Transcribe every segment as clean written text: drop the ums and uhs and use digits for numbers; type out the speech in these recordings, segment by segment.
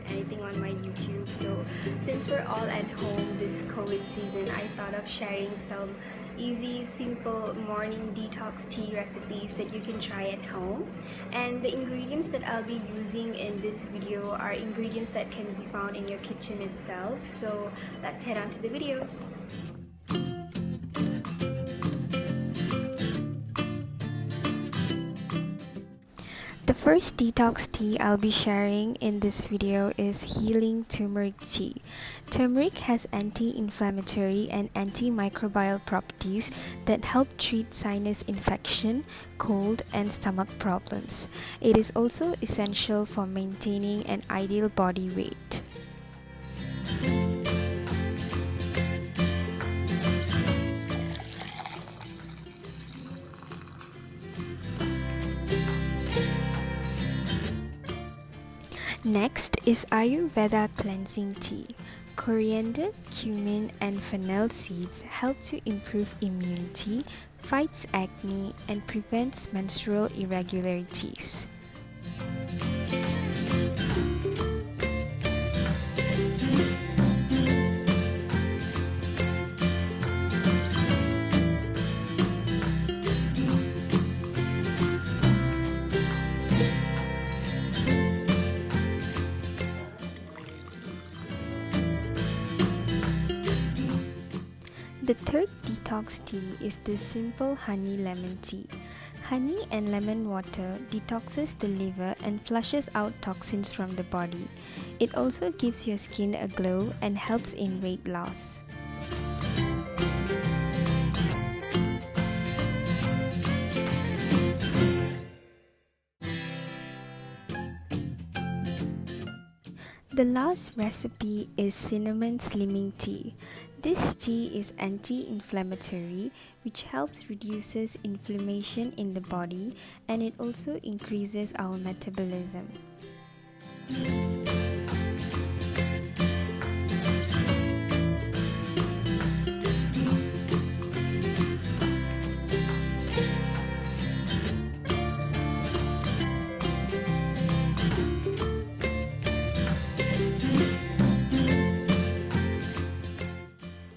posted anything on my YouTube. So since we're all at home this COVID season, I thought of sharing some easy, simple morning detox tea recipes that you can try at home. And the ingredients that I'll be using in this video are ingredients that can be found in your kitchen itself. So let's head on to the video. The first detox tea I'll be sharing in this video is healing turmeric tea. Turmeric has anti-inflammatory and antimicrobial properties that help treat sinus infection, cold, and stomach problems. It is also essential for maintaining an ideal body weight. Next is Ayurveda cleansing tea. Coriander, cumin, and fennel seeds help to improve immunity, fights acne, and prevents menstrual irregularities. The third detox tea is the simple honey lemon tea. Honey and lemon water detoxes the liver and flushes out toxins from the body. It also gives your skin a glow and helps in weight loss. The last recipe is cinnamon slimming tea. This tea is anti-inflammatory, which helps reduces inflammation in the body, and it also increases our metabolism.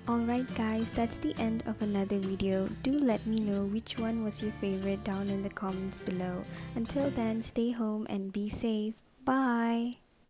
Alright guys, that's the end of another video. Do let me know which one was your favorite down in the comments below. Until then, stay home and be safe. Bye!